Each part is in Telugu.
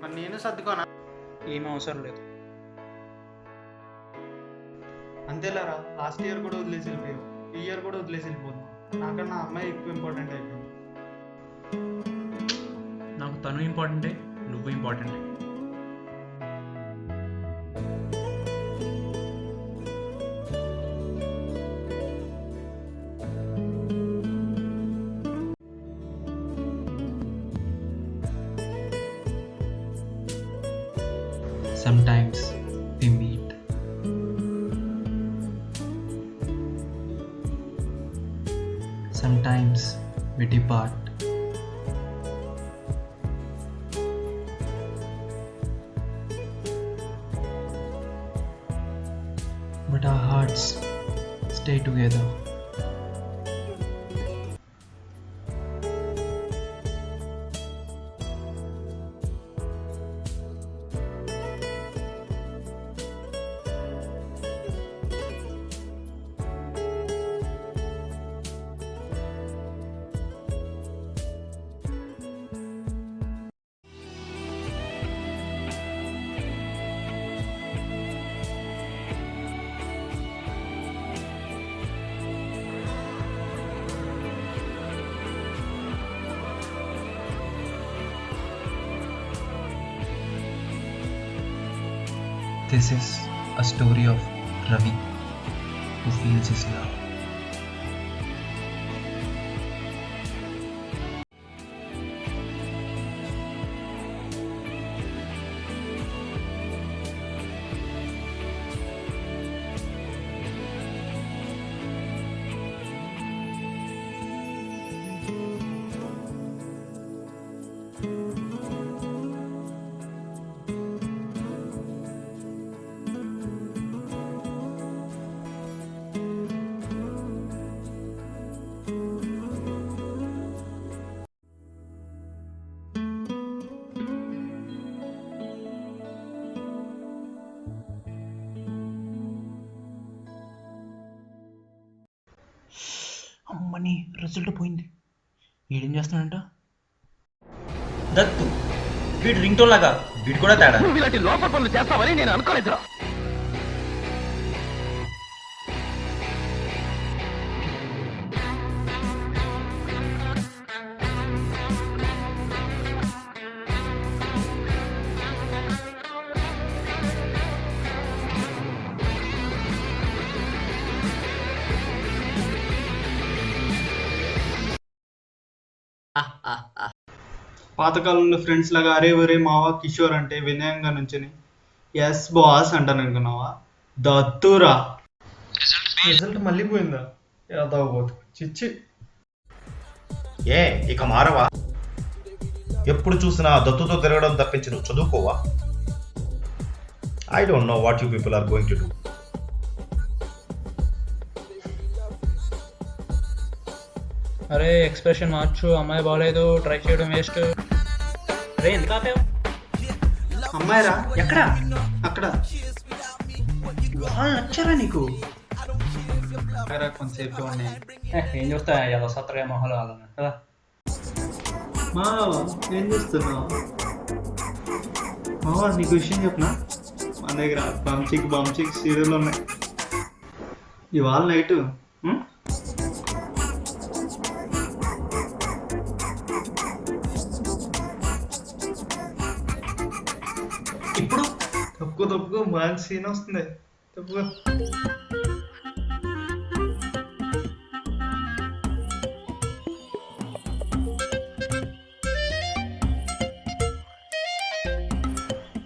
మరి నేను సర్దుకోనా? ఏం అవసరం లేదు. అంతేలారా, లాస్ట్ ఇయర్ కూడా వదిలేసి వెళ్ళిపోయావు, ఈ ఇయర్ కూడా వదిలేసి వెళ్ళిపోతున్నావు. నాకన్నా అమ్మాయి ఎక్కువ ఇంపార్టెంట్ అయిపోయింది. నాకు తను ఇంపార్టెంటే, నువ్వు ఇంపార్టెంటే. Sometimes we meet. Sometimes we depart. But our hearts stay together. This is a story of Ravi who feels his love. అమ్మని రిజల్ట్ పోయింది. వీడేం చేస్తున్నాడంట? దత్తు వీడు రింగ్ టోన్ లాగా వీడు కూడా తేడా. ఇలాంటి లోపల పనులు చేస్తావని నేను అనుకోలేదురా. పాతకాలంలో ఫ్రెండ్స్ లాగా అరే ఒరే మావా కిషోర్ అంటే వినయంగా నుంచుని ఎస్ బాస్ అంటాను అనుకున్నావా? దత్తురా రిజల్ట్ మళ్ళీ పోయిందా? యాదవబోతు చిచ్చి. ఏ ఇక మారవా? ఎప్పుడు చూసినా దత్తుతో తిరగడం తప్పించి నువ్వు చదువుకోవా? I don't know what you people are going to do. అరే ఎక్స్ప్రెషన్ మార్చు, అమ్మాయి బాగాలేదు, ట్రై చేయడం వేస్ట్. అరే ఎందుకు ఆపావు? అమ్మాయిరా ఎక్కడ? అక్కడ. వాళ్ళు నచ్చారా నీకు? కొంతసేపు ఉన్నాయి. ఏం చూస్తా ఎలా సత్తగా మొహాలు వాళ్ళని కదా. ఏం చేస్తున్నావు మావా? నీకు విషయం చెప్పనా, మన దగ్గర బంచిక్ సీరియల్ ఉన్నాయి. ఇవాళ నైట్ ఇప్పుడు తప్పుకో మంచి సీన్ వస్తుంది. తప్పుకో.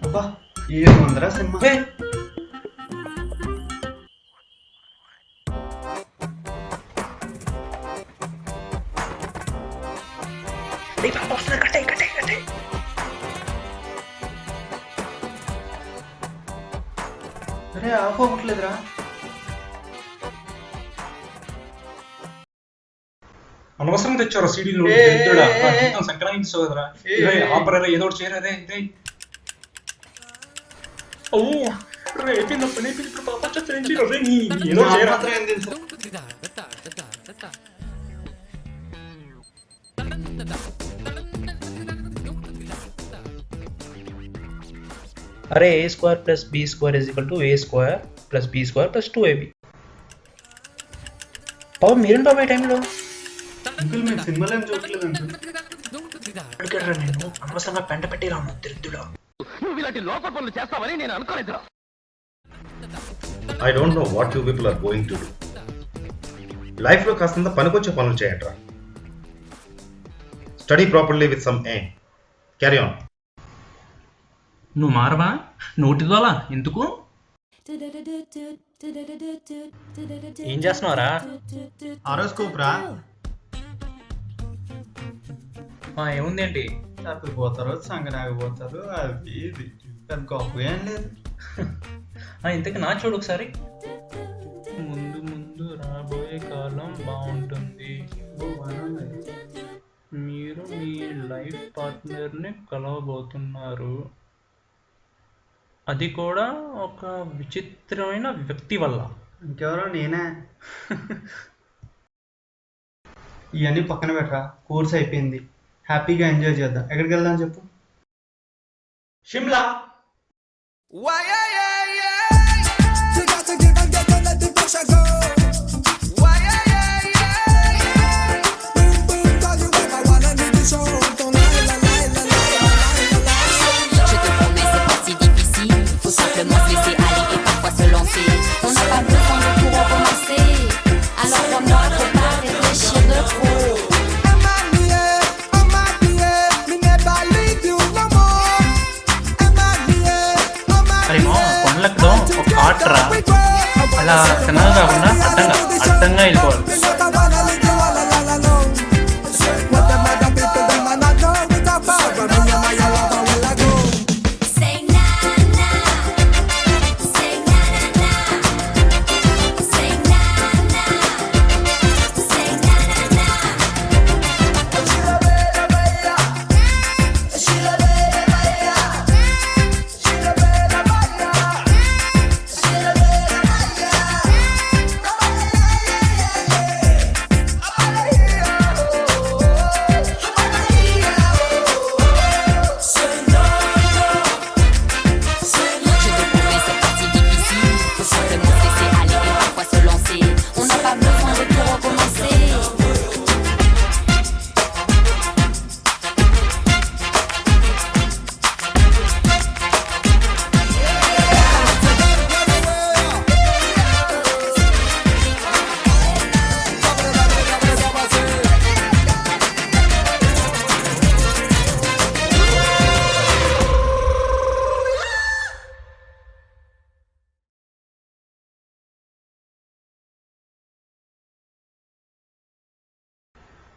అబ్బా ఏముందరా సినిమా. అరే ఆఫ్ అవ్వట్లేదురా. అనవసరంగా తెచ్చారా సీడీలు ఏ, ఏ, ఏ, ఏ. జీతం సంక్రాంతి కదరా ఏ, రే ఏ. ఆపరా ఏదో ఒకటి చేయరా రే రే ఓ రే అయిపోయింది పని అయిపోయింది ఇప్పుడు పాప వచ్చేసి రే నీ ఏదో ఒకటి చేయరా మాత్రం ఏం తెలుసు? అరే A square plus B square is equal to A square plus B square plus 2ab బాబు మీరేంటి బాబు ఈ టైంలో అంకుల్ మీరు సినిమాలో ఏం చూడలేదు అంకుల్. అడిగారా నేను అనవసరంగా పెంట పెట్టి రాను తిరుగుతుడా నువ్వు ఇలాంటి లోపల పనులు చేస్తావని నేను అనుకోలేదురా. I don't know what you people are going to do. లైఫ్లో కాస్తంత పనికొచ్చే పనులు చేయండి రా. Study properly with some aim. Carry on. నువ్వు మారవా నోటిదోలా ఎందుకు ఏం చేస్తున్నావురా హారోస్కోప్ రా. ఏముంది ఏంటి తప్పిపోతారు, సంగనాగిపోతారు, అది ఇది పెద్ద గొప్ప ఏం లేదు. ఇంతకీ నా చూడు ఒకసారి ముందు ముందు రాబోయే కాలం బాగుంటుంది మీరు మీ లైఫ్ పార్ట్నర్ని కలవబోతున్నారు అది కూడా ఒక విచిత్రమైన వ్యక్తి వల్ల ఇంకెవరో నేనే. ఇవన్నీ పక్కన పెట్టరా, కోర్స్ అయిపోయింది, హ్యాపీగా ఎంజాయ్ చేద్దాం. ఎక్కడికి వెళ్దాం చెప్పు? Shimla. Je te promets, c'est pas si difficile. Faut simplement se laisser aller et parfois se lancer. On n'a pas besoin de tout recommencer. Alors crois-moi, faut pas réfléchir de trop. అరే మా కొండలెక్కడం ఒక ఆర్ట్ రా అలా తిన్నగా కాకుండా అడ్డంగా వెళ్ళిపోవాలి Say na na, say na na na, say na na, say na na na. Je te promets, c'est pas si difficile. Faut simplement se laisser aller et parfois se lancer. On n'a pas besoin de tout recommencer.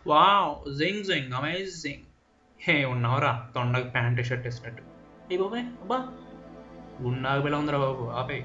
Wow zing zing amazing హే ఉన్నావురా తొండకి ప్యాంటు షర్ట్ వేసినట్టు ఏ బాబాయ్ అబ్బా గుండాకు పిల్ల ఉందిరా బాబు ఆపే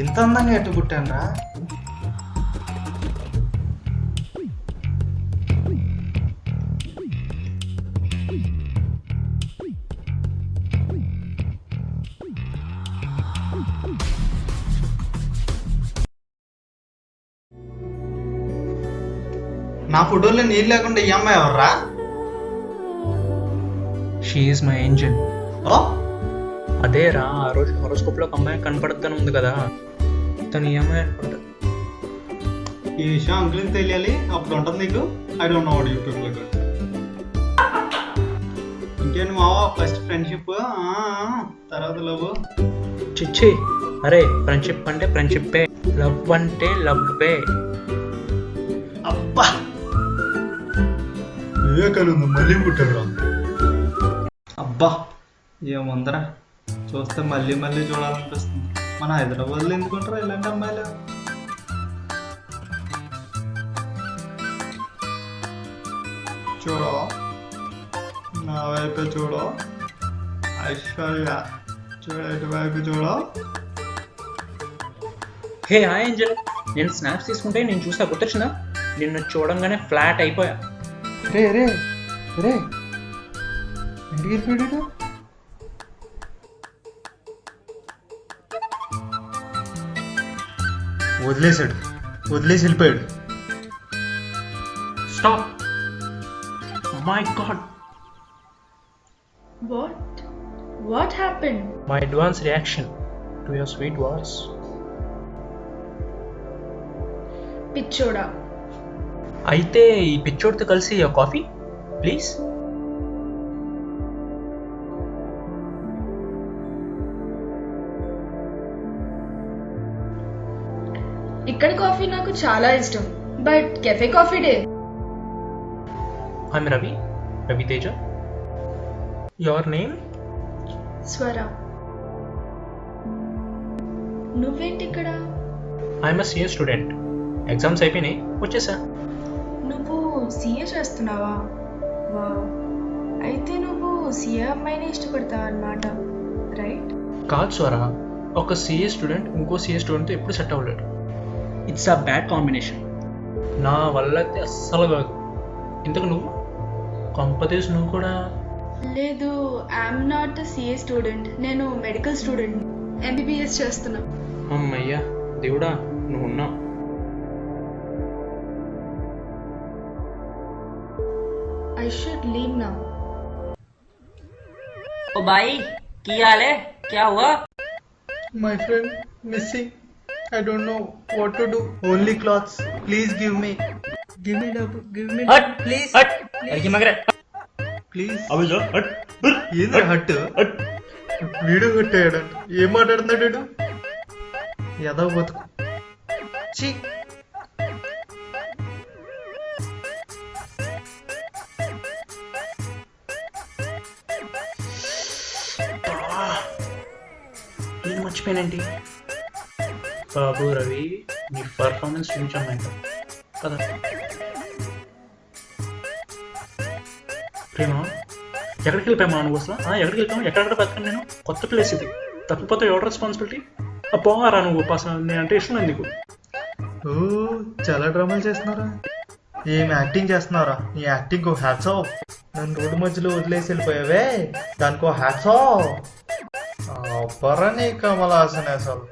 ఇంత అందంగా ఎట్టు పుట్టానరా? నా ఫోటోలో నీళ్ళు లేకుండా ఈ అమ్మాయి ఎవర్రా? She is my Angel. ఓ అదేరా ఆ రోజు హోరోస్కోప్లో ఒక అమ్మాయి కనపడతాను ఉంది కదా, తను ఈ అమ్మాయి అనుకుంటా. ఈ విషయం అంకుల్కి తెలియాలి, అప్పుడు ఉంటుంది నీకు. ఐ డోంట్ నో వాట్ యూట్యూబ్లో. ఇంకేంటి మావా, ఫస్ట్ ఫ్రెండ్షిప్, తర్వాత లవ్. చిచ్చి, అరే ఫ్రెండ్షిప్ అంటే ఫ్రెండ్షిప్పే, లవ్ అంటే లవ్వే. అబ్బా వివేకానంద మళ్ళీ పుట్టాడు. అబ్బా ఏముందరా, చూస్తే మళ్ళీ మళ్ళీ చూడాలనిపిస్తుంది. మన హైదరాబాద్లో ఎందుకుంటారా ఇలాంటి అమ్మాయిలు? చూడో, నా వైపు చూడో, ఐశ్వర్య చూడ, ఇటువైపు చూడో. హే హాయ్ ఏంజెల్, నేను స్నాప్స్ తీసుకుంటే నేను చూసా, గుర్తొచ్చిందా? నిన్ను చూడంగానే ఫ్లాట్ అయిపోయా. రే రే రే, ఇంటికి వెళ్ళిపోయాడు. వదిలేసి వెళ్ళిపోయాడు. Stop, my God, What happened? My advance reaction to your sweet voice. పిచ్చోడా. అయితే ఈ పిచ్చోడితో కలిసి కాఫీ ప్లీజ్. ఇక్కడ కాఫీ నాకు చాలా ఇష్టం, but cafe coffee day. I'm Raviteja. Your name? Swara. నువ్వేంటి ఇక్కడ? I'm CA student. ఎగ్జామ్స్ అయిపోయినాయి, వచ్చేసా. నువ్వు సీఏ చేస్తున్నావా? వా, అయితే నువ్వు సీఏ అమ్మాయిని ఇష్టపడతావు అన్నమాట, రైట్? కాదు స్వరా, ఒక సిఏ స్టూడెంట్ ఇంకో సిఏ స్టూడెంట్తో ఎప్పుడు సెట్ అవ్వలేడు. It's a bad combination. నా వల్ల అయితే అస్సలు కాదు. ఇంతకు నువ్వు కొంపతీసి నువ్వు కూడా? లేదు, ఐఎమ్ నాట్ సీఏ స్టూడెంట్, నేను మెడికల్ స్టూడెంట్, ఎంబీబీఎస్ చేస్తున్నా. అమ్మయ్యా దేవుడా, నువ్వు ఉన్నావు. I should leave now. ओ भाई की हाल है, क्या हुआ? My friend missing. I don't know what to do. Only clothes. Please give me. Give me double. Give me. हट प्लीज, हट लड़की मगर Please. అవి హట్ ఏంద్ర హట్? వీడు హట్ అయ్యాడంట. ఏం మాట్లాడుతున్నాడు వీడు? ఎదవ బతుకు. ఛీ. నేను మర్చిపోయానండి. బాబు రవి, నీ పర్ఫార్మెన్స్ చూపించామంట కదా. ప్రేమ, ఎక్కడికి వెళ్ళిపోయామా నువ్వు అసలు? ఎక్కడికి వెళ్ళిపోయాము? ఎక్కడెక్కడ బతకను నేను? కొత్త ప్లేస్ ఇది, తప్పిపోతే ఎవరు రెస్పాన్సిబిలిటీ? పోవారా నువ్వు? అసలు నేనంటే ఇష్టం ఎందుకు? ఓ, చాలా డ్రామాలు చేస్తున్నారా? ఏం యాక్టింగ్ చేస్తున్నారా? నీ యాక్టింగ్ హ్యాట్స్ ఆఫ్. నన్ను రోడ్డు మధ్యలో వదిలేసి వెళ్ళిపోయావే, దానికో హ్యాట్స్ ఆఫ్. అబ్బరా నీ కమలాసన అసలు.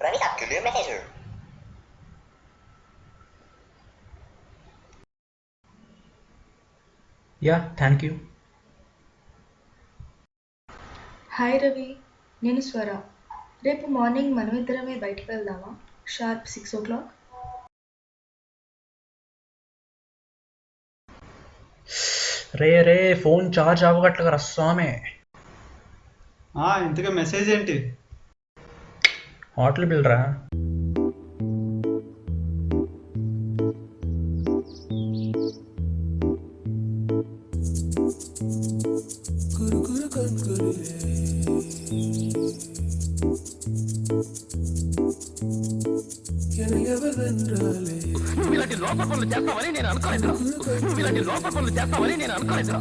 Ravi, आपके लिए manager. Yeah, thank you. Hi Ravi, నేను స్వర. రేపు మార్నింగ్ మనం ఇద్దరమే బయటికి వెళ్దామా? Sharp 6 o'clock. రే ఫోన్ చార్జ్ అవ్వగట్లుగా రస్వామే. ఇంతగా మెసేజ్ ఏంటి? హోటల్ బిల్ రా. లోపల పనులు చేస్తావని నేను అనుకోలేదురా. నువ్వు ఇలాంటి లోపల పనులు చేస్తావని నేను అనుకోలేదురా.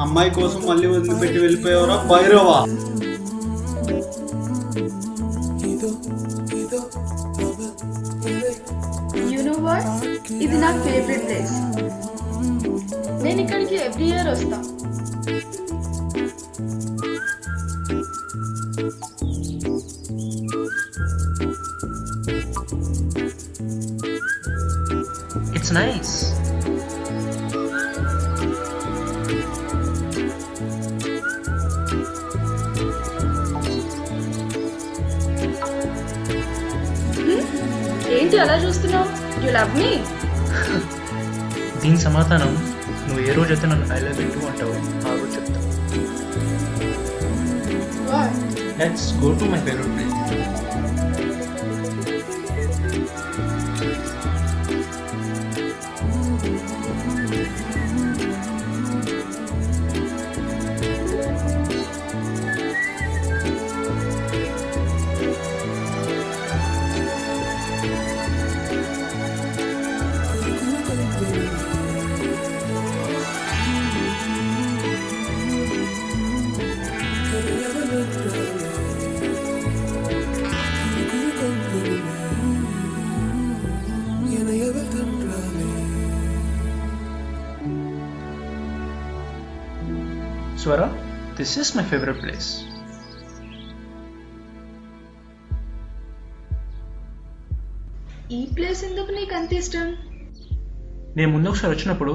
అమ్మాయి కోసం మళ్ళీ వదిలిపెట్టి వెళ్ళిపోయావరా భైరవా? యు నో వాట్, ఇది నా ఫేవరెట్ ప్లేస్. నేను ఇక్కడికి ఎవ్రీ ఇయర్ వస్తా. It's nice. ఏంటి అలా చూస్తున్నావు? యు లవ్ మీ? దీని సమాధానం నువ్వు ఏ రోజైతే నన్ను ఐ లవ్ యూ టూ అంటావు ఆ రోజు చెప్తా. Let's go to my favourite place. Swara, this is my favorite place. ఈ ప్లేస్ ఎందుకు నీకు అంత ఇష్టం? నేను ముందు ఒకసారి వచ్చినప్పుడు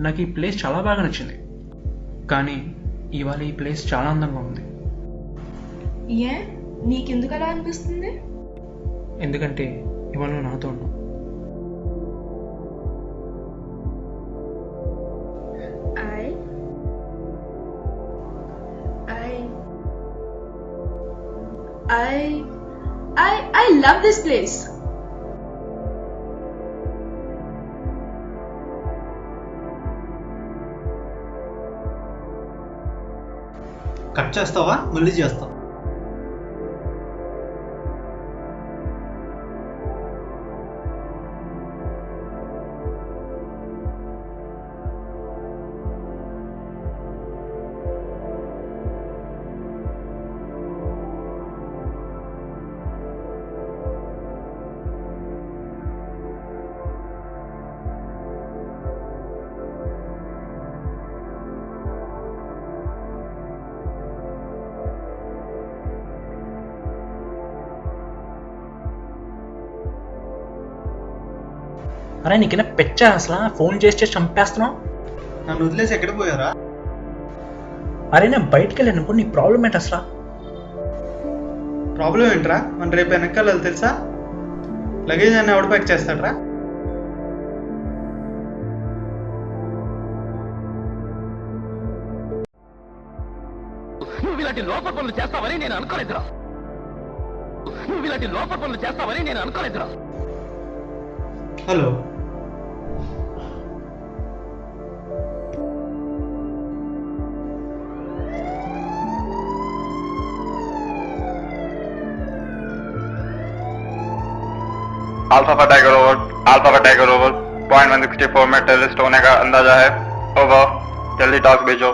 నాకు ఈ ప్లేస్ చాలా బాగా నచ్చింది, కానీ ఇవాళ ఈ ప్లేస్ చాలా అందంగా ఉంది. ఏ, నీకెందుకు అలా అనిపిస్తుంది? ఎందుకంటే ఇవాళ నువ్వు నాతో ఉన్నావు. I love this place. Cut చేస్తావా? మళ్ళీ చేస్తా. అరే నీకైనా పెచ్చా అసలు? ఫోన్ చేసి చంపేస్తున్నావు. నన్ను వదిలేసి ఎక్కడ పోయారా? అరే నేను బయటికి వెళ్ళాను, నీ ప్రాబ్లం ఏంటి అసలు? ప్రాబ్లం ఏంట్రా? మన రేపు వెనకాల తెలుసా? లగేజ్ అని ఎవడు ప్యాక్ చేస్తాడ్రా? నువ్వు ఇలాంటి లోపల పనులు చేస్తావని నేను అనుకోలేదురా. నువ్వు ఇలాంటి లోపల పనులు చేస్తావని నేను అనుకోలేదురా. Hello, Alpha for Tiger over. Point 164 में टेररिस्ट होने का अंदाजा है. ओवर. जल्दी टॉक भेजो.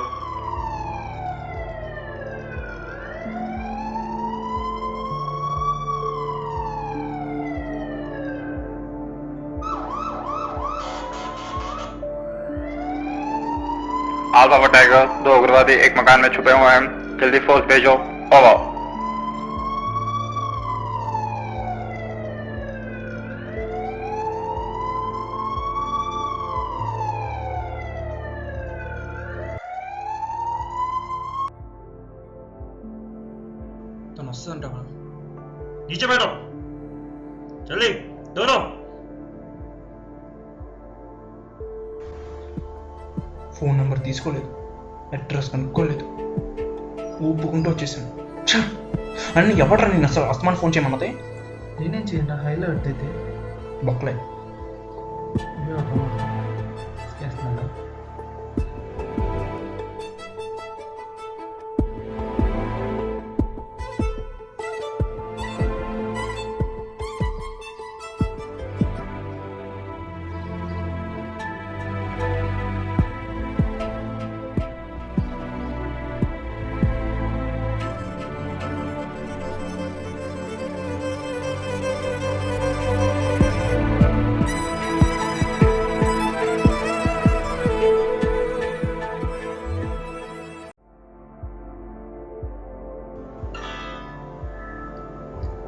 Alpha for Tiger, 2 उग्रवादी एक मकान में छुपे हुए हैं. जल्दी फोर्स भेजो. ओवर. వస్తుందంటావా? नीचे बैठो जल्दी दोनों ఫోన్ నెంబర్ తీసుకోలేదు, అడ్రస్ కనుక్కోలేదు, ఊపుకుంటూ వచ్చేసాను. అని ఎవడరా నేను అసలు అస్తమాన్ ఫోన్ చేయమన్నదే? నేనేం చేయండి హైలైట్ అయితే బొక్కలే. చేస్తున్నాడా?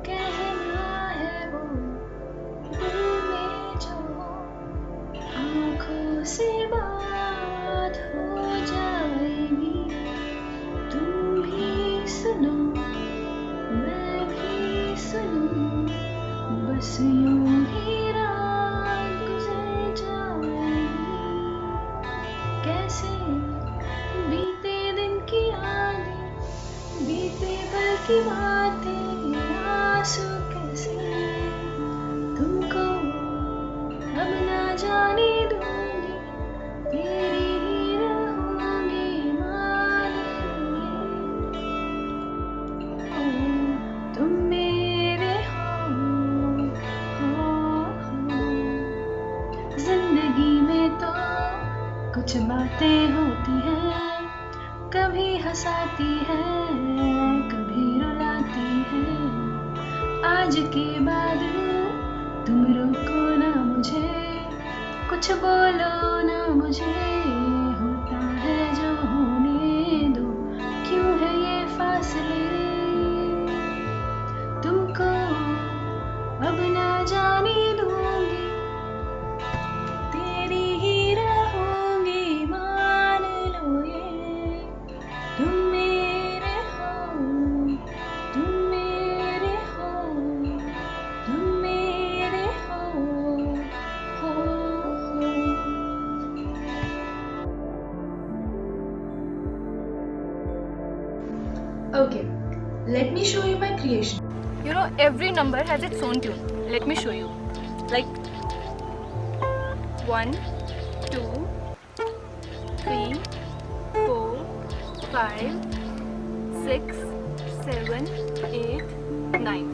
कहना है वो दिल में जो आँखों से बात हो जाएगी, तुम भी सुनो मैं भी सुनूं, बस यूं ही रात गुजर जाएगी। कैसे बीते दिन की यादें, बीते पल की बातें, आंसू कैसे तुमको अब ना जाने दूंगी, तेरी ही रहूंगी मान लो ये। तुम मेरे हो। जिंदगी में तो कुछ बातें होती हैं, कभी हंसाती है कभी रुलाती है। आज के बाद तुम रोको ना मुझे, कुछ बोलो ना मुझे, होता है जो होने दो, क्यों है ये फासले। तुमको अब ना जाने दूंगी, तेरी ही रहूंगी मान लो ये। तुम मेरे हो, तुम मेरे हो, तुम मेरे हो। Okay, let me show you my creation. You know, every number has its own tune. Let me show you. Like 1, 2, 3, 4, 5, 6, 7, 8, 9.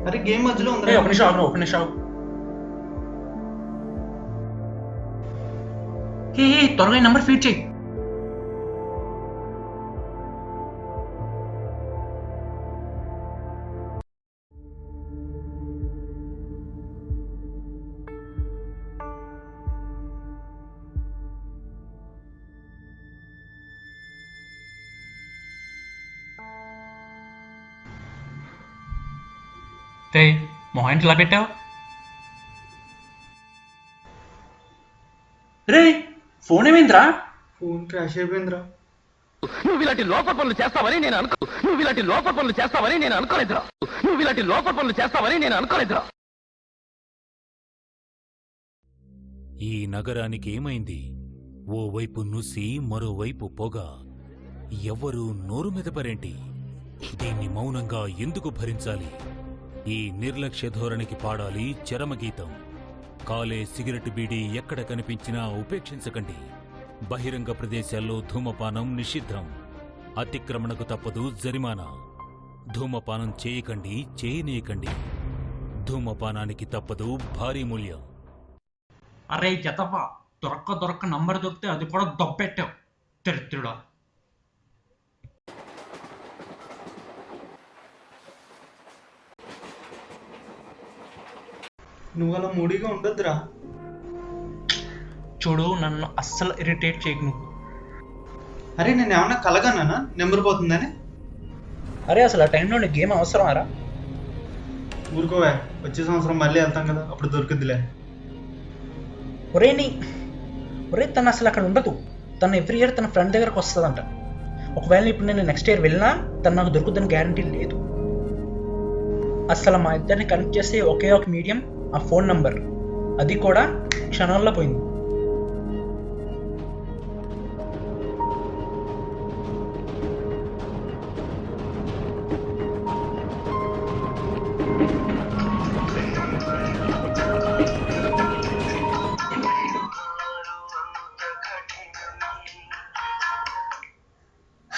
అరే గేమ్ మధ్యలో ఏ, ఒక నిమిషం ఆగు, ఒక నిమిషం ఆగు. ఏ, త్వరగా ఈ నెంబర్ ఫీడ్ చేయి. రే, మొహం ఇలా పెట్టావు? రే, ఫోన్ ఏమైందిరా? ఫోన్ క్రాష్ అయిపోయిందిరా. నువ్వు ఇలాంటి లోపల పనులు చేస్తావని నేను నువ్వు ఇలాంటి లోపల పనులు చేస్తావని నేను అనుకోలేదురా. నువ్వు ఇలాంటి లోపల పనులు చేస్తావని నేను అనుకోలేదురా. ఈ నగరానికి ఏమైంది? ఓవైపు నుసి మరోవైపు పొగ. ఎవ్వరూ నోరు మెదపరేంటి? దీన్ని మౌనంగా ఎందుకు భరించాలి? ఈ నిర్లక్ష్య ధోరణికి పాడాలి చరమగీతం. కాలే సిగరెట్ బీడీ ఎక్కడ కనిపించినా ఉపేక్షించకండి. బహిరంగ ప్రదేశాల్లో ధూమపానం నిషిద్ధం. అతిక్రమణకు తప్పదు జరిమానా. ధూమపానం చేయకండి, చేయనీయకండి. ధూమపానానికి తప్పదు భారీ మూల్యం. అరే జతవా, దొరక్క నంబర్ దొరికితే అది కూడా దొబ్బెట్టావు దరిద్రుడా. నువ్వు అలా మూడీగా ఉండొద్దురా. చూడు, నన్ను అస్సలు ఇరిటేట్ చేయకు నువ్వు. అరే నేను ఏమన్నా కలగన్నానా నెంబర్ పోతుందని? అరే అసలు ఆ టైంలో నీకు గేమ్ అవసరమారా? ఊరుకోవే, వచ్చే సంవత్సరం మళ్ళీ వెళ్తాం కదా, అప్పుడు దొరుకుద్దిలే. ఒరే నీ ఒరే తను అసలు అక్కడ ఉండదు, తను ఎవ్రీ ఇయర్ తన ఫ్రెండ్ దగ్గరకు వస్తుందంట. ఒకవేళ ఇప్పుడు నేను నెక్స్ట్ ఇయర్ వెళ్ళినా తను నాకు దొరుకుతుందని గ్యారంటీ లేదు. అసలు మా ఇద్దరిని కనెక్ట్ చేసే ఒకే ఒక మీడియం ఆ ఫోన్ నంబర్, అది కూడా క్షణాల్లో పోయింది.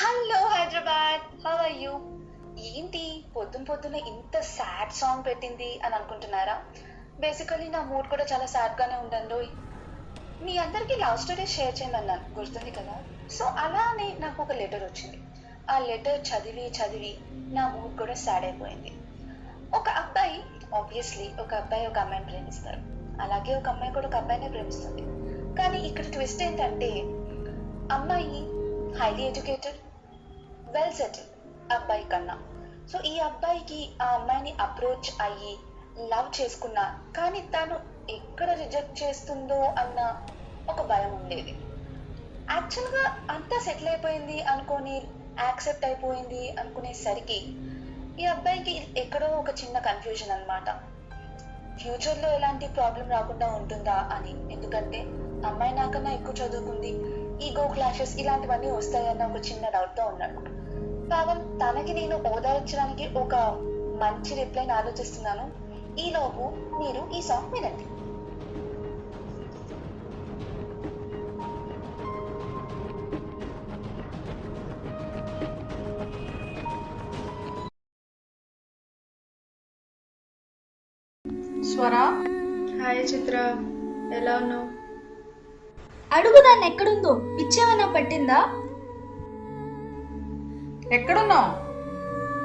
Hello Hyderabad, how are you? ఏంటి పొద్దున్న ఇంత సాడ్ సాంగ్ పెట్టింది అని అనుకుంటున్నారా? బేసికలీ నా మూడ్ కూడా చాలా సాడ్గానే ఉందండి. మీ అందరికీ లవ్ స్టోరీ షేర్ చేయమన్నాను, గుర్తుంది కదా? సో అలానే నాకు ఒక లెటర్ వచ్చింది. ఆ లెటర్ చదివి నా మూడ్ కూడా సాడ్ అయిపోయింది. ఒక అబ్బాయి ఆబ్వియస్లీ ఒక అమ్మాయిని ప్రేమిస్తారు, అలాగే ఒక అమ్మాయి కూడా ఒక అబ్బాయినే ప్రేమిస్తుంది. కానీ ఇక్కడ ట్విస్ట్ ఏంటంటే అమ్మాయి హైలీ ఎడ్యుకేటెడ్, వెల్ సెటిల్ అబ్బాయి కన్నా. సో ఈ అబ్బాయికి ఆ అమ్మాయిని అప్రోచ్ అయ్యి లవ్ చేసుకున్నా, కానీ తను ఎక్కడ రిజెక్ట్ చేస్తుందో అన్న ఒక భయం ఉండేది. యాక్చువల్గా అంతా సెటిల్ అయిపోయింది అనుకొని యాక్సెప్ట్ అయిపోయింది అనుకునేసరికి ఈ అబ్బాయికి ఎక్కడో ఒక చిన్న కన్ఫ్యూజన్ అనమాట. ఫ్యూచర్లో ఎలాంటి ప్రాబ్లం రాకుండా ఉంటుందా అని. ఎందుకంటే అమ్మాయి నాకన్నా ఎక్కువ చదువుకుంది, ఈగో క్లాషెస్ ఇలాంటివన్నీ వస్తాయన్న ఒక చిన్న డౌట్తో ఉన్నాడు. పాపం తనకి నేను ఓదార్చడానికి ఒక మంచి రిప్లైని ఆలోచిస్తున్నాను. ఈలోపు మీరు ఈ సాంగ్ వినండి. స్వరా, హాయ్ చిత్ర, ఎలా ఉన్నావు? అడుగు దాన్ని ఎక్కడుందో, పిచ్చేమైనా పట్టిందా? ఎక్కడున్నావు?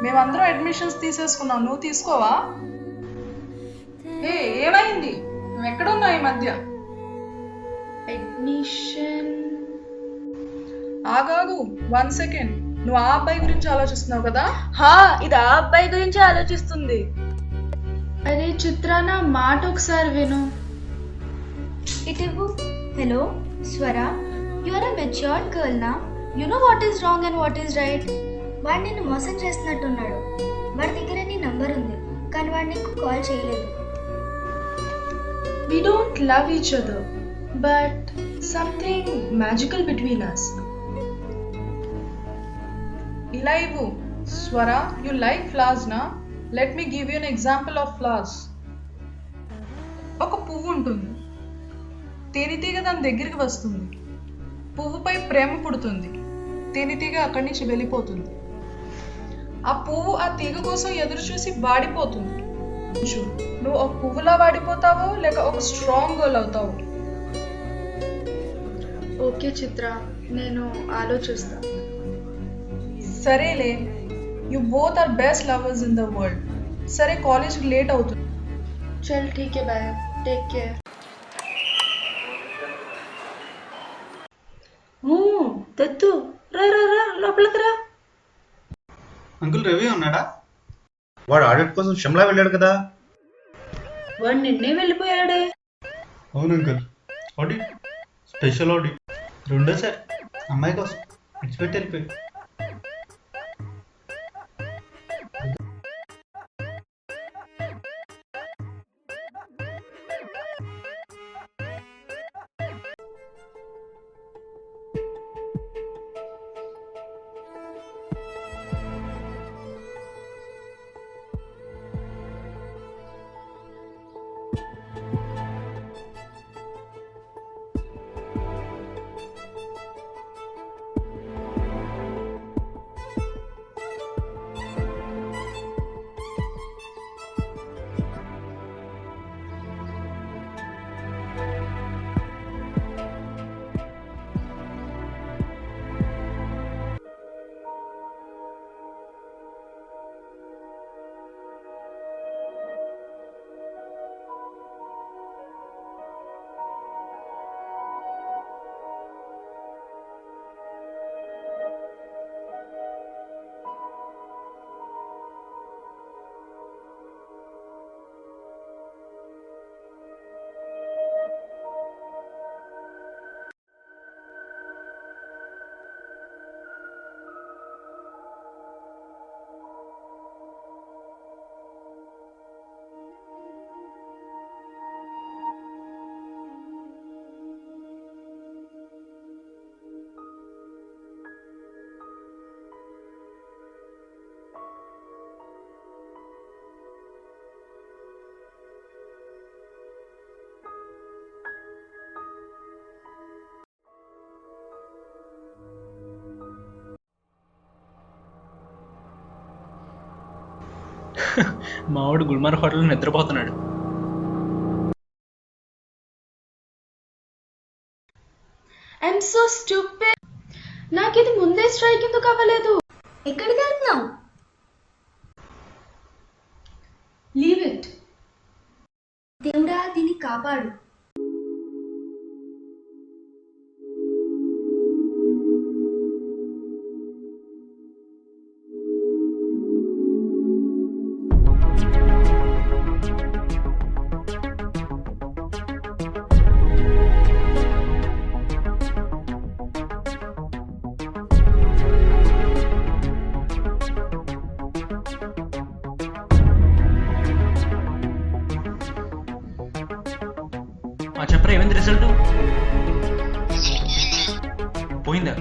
మేమందరం అడ్మిషన్స్ తీసేసుకున్నాం, నువ్వు తీసుకోవా? ఏమైంది? నువ్వు ఎక్కడున్నావు ఈ మధ్య? అడ్మిషన్ ఆగాగు 1 సెకండ్. నువ్వు ఆ అబ్బాయి గురించి ఆలోచిస్తున్నావు కదా? ఇది ఆ అబ్బాయి గురించి ఆలోచిస్తుంది. అరే చిత్ర, నా మాట ఒకసారి విను. ఇటు. Hello Swara, you are a matured girl నా, you know what is wrong and what is right. వాడు నిన్ను మోసం చేస్తున్నట్టున్నాడు. వాడి దగ్గర నీ నంబర్ ఉంది, కానీ వాడు నీకు కాల్ చేయలేదు. We don't love each other, but something magical between us. ఇలా ఇవ్వు. స్వర, యు లైక్ ఫ్లవర్స్ నా? Let me give you an example of flowers. ఒక పువ్వు ఉంటుంది, తేనెటీగ దాని దగ్గరికి వస్తుంది, పువ్వుపై ప్రేమ పుడుతుంది, తేనెటీగ అక్కడి నుంచి వెళ్ళిపోతుంది. ఆ పువ్వు ఆ తీగ కోసం ఎదురు చూసి వాడిపోతుంది. నువ్వు ఒక పువ్వులా వాడిపోతావో లేక ఒక స్ట్రాంగ్ గర్ల్ అవుతావు? ఓకే చిత్ర, నేను ఆలోచిస్తా. సరేలే, you both are best lovers in the world. సరే, కాలేజ్కి లేట్ అవుతుంది. చల్ ఠీక్ హై, బాయ్, టేక్ కేర్. దత్తు, రా రా రా, లోపలికి రా. అంకుల్ రవి ఉన్నాడా? వాడు ఆడిట్ కోసం షిమ్లా వెళ్ళాడు కదా. వాడు నిన్నే వెళ్ళిపోయాడే. అవును అంకుల్, ఆడిట్, స్పెషల్ ఆడిట్, రెండోసారి అమ్మాయి కోసం విడిచిపెట్టి వెళ్ళిపోయి. మావాడు గుల్మార్ హోటల్లో నిద్రపోతున్నాడు. I'm so stupid. నాకు ఇది ముందే స్ట్రైక్ ఎందుకు అవ్వలేదు? ఎక్కడికి వెళ్తున్నావు? Leave it. దేవుడా దీన్ని కాపాడు. చెప్పరా ఏమైంది రిజల్ట్? పోయిందా?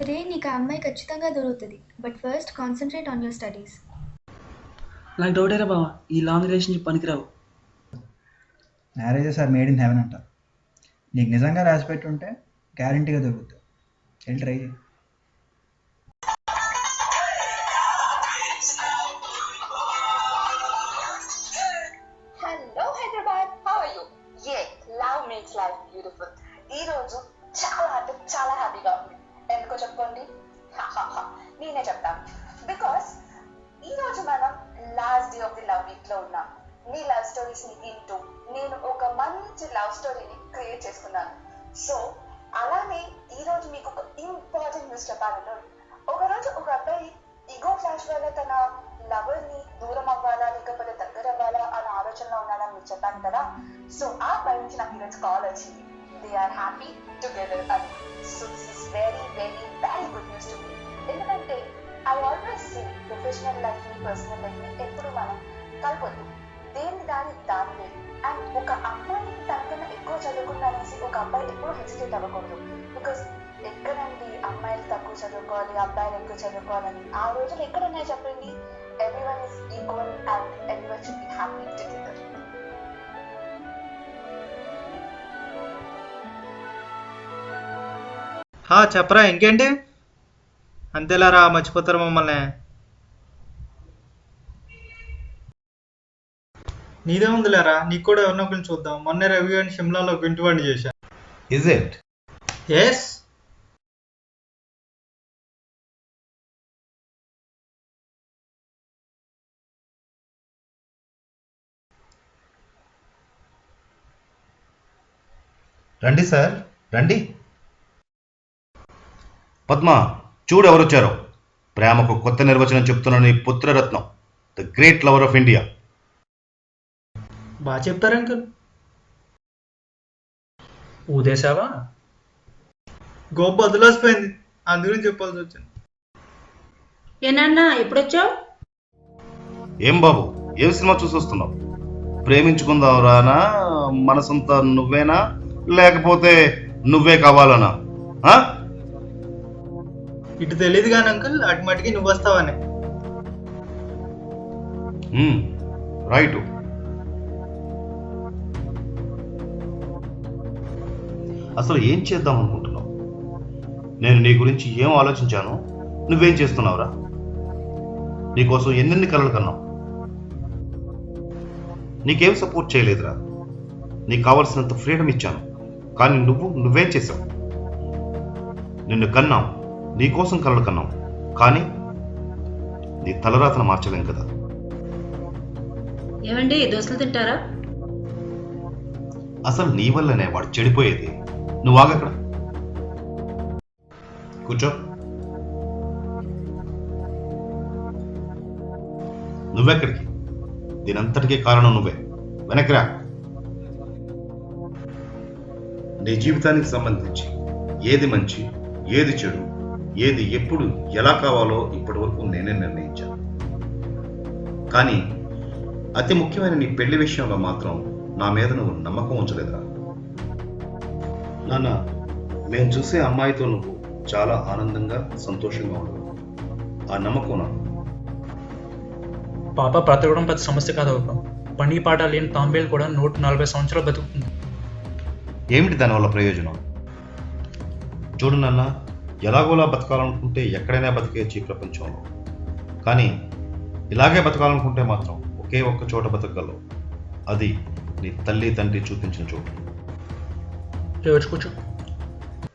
రే నీకు ఆ అమ్మాయి ఖచ్చితంగా దొరుకుతుంది. But first concentrate on your studies. నాకు డౌటేరా బావా, ఈ లాంగ్ రిలేషన్షిప్ పనికిరావు. Marriages are made in heaven అంట. నీకు నిజంగా రాసి పెట్టుంటే గ్యారంటీగా దొరుకుతుంది. వెళ్ళి ట్రై చేయి. Hello Hyderabad, how are you? Love makes life beautiful. ఈ రోజు చాలా అంటే చాలా హ్యాపీగా ఉంది. ఎందుకో చెప్పుకోండి. నేనే చెప్తాను. బికాస్ ఈ రోజు మనం last day of the love week లో ఉన్నాం. మీ లవ్ స్టోరీస్ ని వింటూ నేను ఒక మంచి లవ్ స్టోరీని క్రియేట్ చేసుకున్నాను. సో అలానే ఈ రోజు మీకు ఒక ఇంపార్టెంట్ న్యూస్ చెప్పాలంటే, ఒక రోజు ఒక అబ్బాయి ఈగో ఫ్లాష్ వల్ల తన లవర్ ని దూరం అవ్వాలా లేకపోతే దగ్గర అవ్వాలా అన్న ఆలోచనలో ఉన్నాడని మీకు చెప్పాను కదా. సో ఆ అబ్బాయి నుంచి నాకు ఈరోజు కాల్ వచ్చింది. దే ఆర్ హ్యాపీ టుగెదర్ అని. So this is very very very good news to me. ఎందుకంటే I always say professional life ని పర్సనల్ లైఫ్ ని ఎప్పుడు మనం కలపొద్దు. దేని దాని అండ్ ఒక అమ్మాయి తనకన్నా ఎక్కువ చదువుకుందనేసి ఒక అబ్బాయి ఎప్పుడు హెసిటేట్ అవ్వకూడదు. బికాస్ ఎక్కడండి అమ్మాయిలు తక్కువ చదువుకోవాలి అబ్బాయిలు ఎక్కువ చదువుకోవాలని ఆ రోజులు ఎక్కడున్నాయి చెప్పండి. Everyone is equal and everyone should be happy together. చెప్పరా ఇంకేంటి? అంతేలారా మర్చిపోతారు మమ్మల్ని. నీదే ఉందిలేరా, నీకు కూడా ఎవరినో ఒకరిని చూద్దాం. మొన్నే రవి గారిని షిమ్లాలో గుంటివాడిని చేశా. Is it? ఎస్. రండి సార్, రండి. పద్మ, చూడు ఎవరొచ్చారో. ప్రేమకు కొత్త నిర్వచనం చెప్తున్న నీ పుత్రరత్నం, the great lover of India. బాగా చెప్తారు అంకుల్. ఊదేశావా? గొప్ప వదిలేసిపోయింది, అందుకని చెప్పాల్సి వచ్చింది. ఏనాన్నా ఎప్పుడొచ్చావు? ఏం బాబు, ఏం సినిమా చూసి వస్తున్నావు? ప్రేమించుకుందాం రానా, మనసంతా నువ్వేనా లేకపోతే నువ్వే కావాలనా? ఇటు తెలియదు కానీ అంకుల్, అటు మటుకి నువ్వు వస్తావని. రైట్. అసలు ఏం చేద్దాం అనుకుంటున్నావు? నేను నీ గురించి ఏం ఆలోచించాను, నువ్వేం చేస్తున్నావురా? నీకోసం ఎన్నెన్ని కలలు కన్నావు, నీకేం సపోర్ట్ చేయలేదురా. నీకు కావాల్సినంత ఫ్రీడమ్ ఇచ్చాను, కానీ నువ్వేం చేసావు? నిన్ను కన్నాం, నీకోసం కలలు కన్నాం, కానీ నీ తలరాతను మార్చలేం కదా. ఏమండి దోశలు తింటారా? అసలు నీ వల్లనే వాడు చెడిపోయేది. నువ్వు ఆగక్కడ, కూర్చో. నువ్వెక్కడికి? దీనంతటికీ కారణం నువ్వే. వెనక్కిరా. నీ జీవితానికి సంబంధించి ఏది మంచి, ఏది చెడు, ఏది ఎప్పుడు ఎలా కావాలో ఇప్పటి వరకు నేనే నిర్ణయించాను. కానీ అతి ముఖ్యమైన నీ పెళ్లి విషయంలో మాత్రం నా మీద నువ్వు నమ్మకం ఉంచలేదురా. నాన్న, మేము చూసే అమ్మాయితో నువ్వు చాలా ఆనందంగా సంతోషంగా ఉండవు. ఆ నమ్మకం నాకు. పాప బ్రతకడం పెద్ద సమస్య కాదు బాబా. పని పాట లేని తాంబేలు కూడా 140 సంవత్సరాలు బతుకుతుంది. ఏమిటి దానివల్ల ప్రయోజనం? చూడు నాన్న, ఎలాగోలా బతకాలనుకుంటే ఎక్కడైనా బతికేయచ్చు ఈ ప్రపంచంలో. కానీ ఇలాగే బతకాలనుకుంటే మాత్రం ఒకే ఒక్క చోట బతకగలవు. అది నీ తల్లి తండ్రి చూపించిన చోటు. కూర్చో.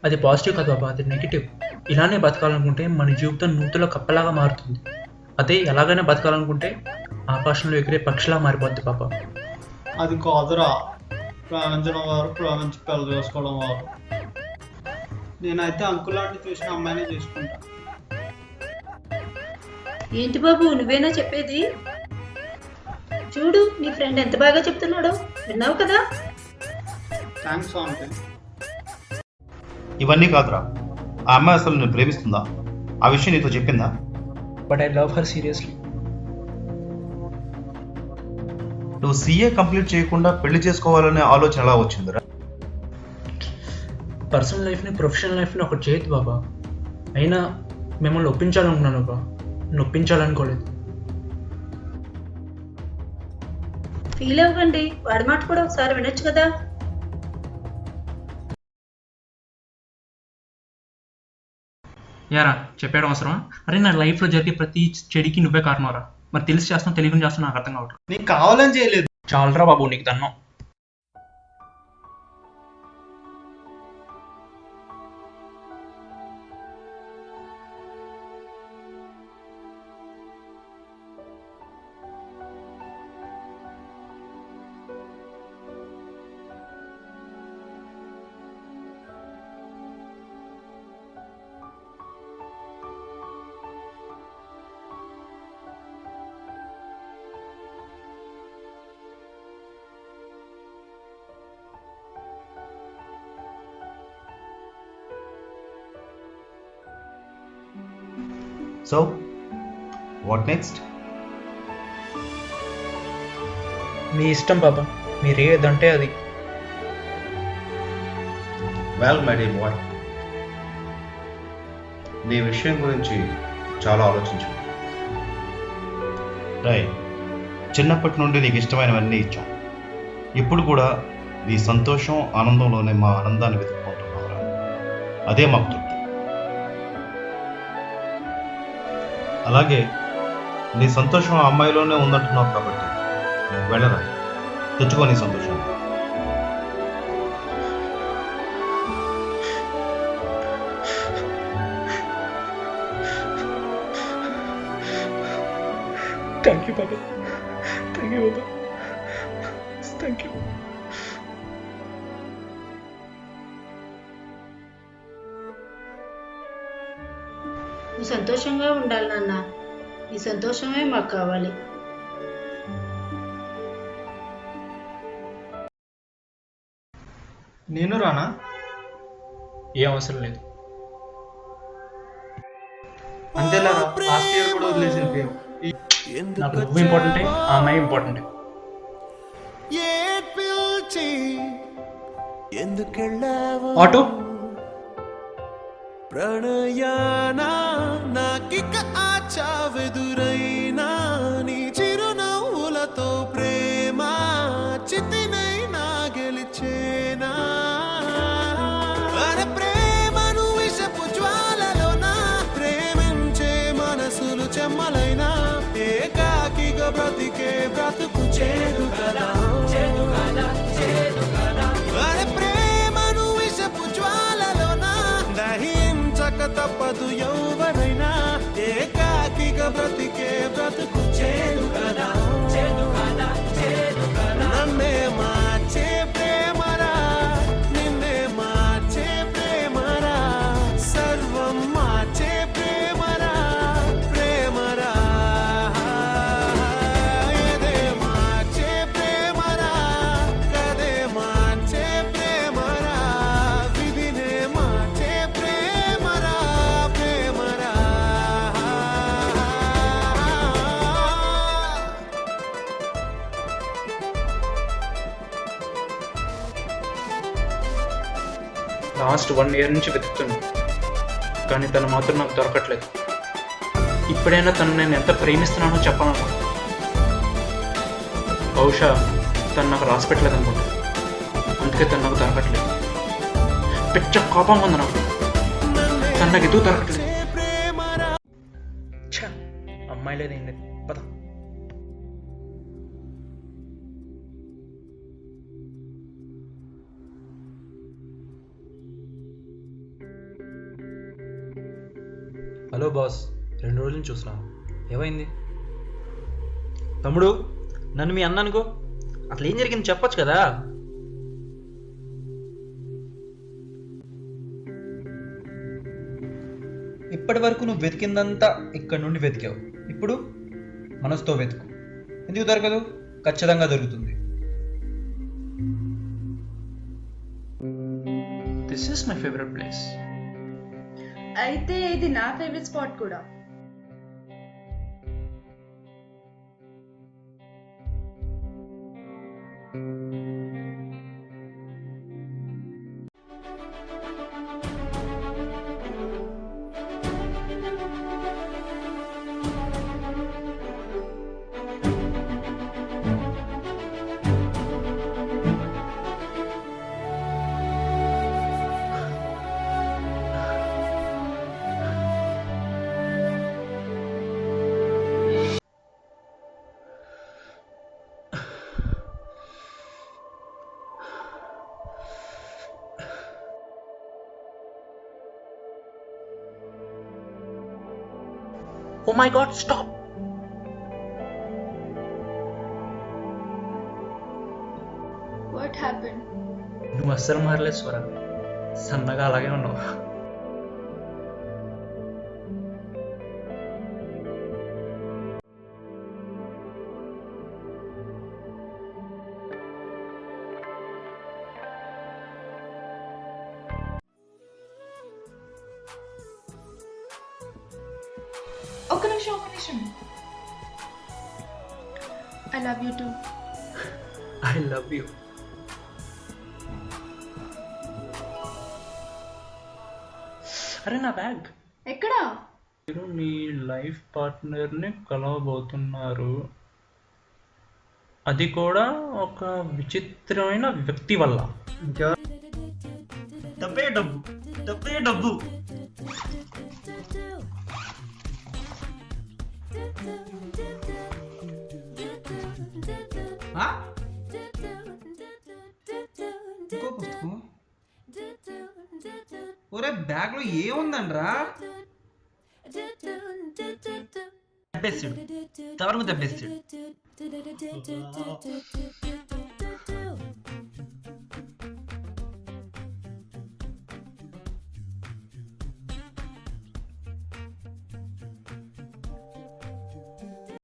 అది పాజిటివ్ కాదు బాబా, అది నెగిటివ్. ఇలానే బతకాలనుకుంటే మన జీవితం నూతులో కప్పలాగా మారుతుంది. అదే ఎలాగైనా బతకాలనుకుంటే ఆకాశంలో ఎగిరే పక్షిలా మారిపోద్ది పాప. అది కాదురా, ప్రేమించడం వారు ప్రేమించి పెళ్లి చేసుకోవడం వారు. నేనైతే అంకుల్ లాంటి చూసిన అమ్మాయినే చేసుకుంటా. ఏంటి బాబు నువ్వేనా చెప్పేది? చూడు నీ ఫ్రెండ్ ఎంత బాగా చెప్తున్నాడో, విన్నావు కదా? Thanks uncle. ఇవన్నీ కాదురా, ఆ అమ్మాయి అసలు నేను ప్రేమిస్తుందా? ఆ విషయం నీతో చెప్పిందా? But I love her seriously. నువ్వు సీఏ కంప్లీట్ చేయకుండా పెళ్లి చేసుకోవాలనే ఆలోచన ఎలా వచ్చిందిరా? పర్సనల్ లైఫ్ని ప్రొఫెషనల్ లైఫ్ని ఒకటి చేయదు బాబా. అయినా మిమ్మల్ని ఒప్పించాలనుకున్నాను బాబా, నొప్పించాలనుకోలేదు. ఫీల్ అవ్వకండి, వాడి మాట కూడా ఒకసారి వినొచ్చు కదా. యారా చెప్పాడు అవసరమా? అరే నా లైఫ్లో జరిగే ప్రతి చెడికి నువ్వే కారణంరా. మరి తెలిసి చేస్తాను తెలియని చేస్తాను నాకు అర్థం కావట్లేదు. నీకు కావాలని చేయలేదు. చాలరా బాబు, నీకు దన్నం. So what next? మీ ఇష్టం బాబా, మీరు ఏదంటే అది. వెల్ మై డియర్ బాయ్, నీ విషయం గురించి చాలా ఆలోచించు. చిన్నప్పటి నుండి నీకు ఇష్టమైనవన్నీ ఇచ్చాం. ఇప్పుడు కూడా నీ సంతోషం ఆనందంలోనే మా ఆనందాన్ని వెతుక్కుంటున్నావురా. అదే మాకు తృప్తి. అలాగే నీ సంతోషం ఆ అమ్మాయిలోనే ఉందంటున్నావు కాబట్టి వెళ్ళరా, తెచ్చుకో నీ సంతోషం. Thank you Baba, thank you Baba, thank you. నువ్వు సంతోషంగా ఉండాలి నాన్న, నీ సంతోషమే మాకు కావాలి. నేను రానా? ఏ అవసరం లేదు. అంతేలా లాస్ట్ ఇయర్ కూడా వదిలేసి వెళ్ళిపోయావు. నాకు నువ్వు ఇంపార్టెంటే, ఆ అమ్మాయి ఇంపార్టెంటే. ఆటో ప్రణయానా నాకిక ఆచావెదురైనా నీ చిరునవ్వులతో ప్రేమ చితినైనా గెలిచేనా అరే ప్రేమను విషపు జ్వాలలోనా ప్రేమించే మనసులు చెమ్మలైనా ఏకాకిగా బ్రతికే బ్రతుకు చేదు కదా అరే ప్రేమను విషపు జ్వాలలోనా దహించక తప్పదు ఎవరైనా ఏకాకిగా బ్రతికే బ్రతుకు చేదు కదా నన్నే మార్చే ప్రేమరా నిన్నే మార్చే ప్రేమరా సర్వం మార్చే ప్రేమరా ప్రేమరా ఏదే మార్చే ప్రేమరా కదే మార్చే ప్రేమరా లాస్ట్ 1 year నుంచి వెతుకుతున్నా, కానీ తను మాత్రం నాకు దొరకట్లేదు. ఇప్పుడైనా తను నేను ఎంత ప్రేమిస్తున్నానో చెప్పాలను. బహుశా తను నాకు రాసి పెట్టలేదు అనుకుంటా, అందుకే తను నాకు దొరకట్లేదు. పిచ్చ కోపం ఉంది నాకు, తను నాకు ఎదుగు దొరకట్లేదు. అమ్మాయి లేదు ఏం లేదు, పద. హలో బాస్, 2 రోజుల నుంచి చూస్తున్నాను, ఏమైంది? తమ్ముడు, నన్ను మీ అన్న అనుకో, అసలు ఏం జరిగింది చెప్పొచ్చు కదా. ఇప్పటి వరకు నువ్వు వెతికిందంతా ఇక్కడ నుండి వెతికావు, ఇప్పుడు మనసుతో వెతుకు. ఎందుకు దొరకదు? ఖచ్చితంగా దొరుకుతుంది. This is my favourite place. అయితే ఇది నా ఫేవరెట్ స్పాట్ కూడా. Oh my God, stop! What happened? నువ్వు అస్సలు మారలేదు స్వర, సన్నగా అలాగే ఉన్నావు. ఒక నిమిషం. I love you too. I love you. అరే నా బ్యాగ్ ఎక్కడా? మీరు మీ లైఫ్ పార్ట్నర్ని కలవబోతున్నారు, అది కూడా ఒక విచిత్రమైన వ్యక్తి వల్ల. డబ్బే డబ్బు, డబ్బే డబ్బు. ఇంకో పుస్తకం? ఒరే బ్యాగ్ లో ఏముందండ్రా? దెబ్బేసాడు, తవరంగా దెబ్బేసాడు.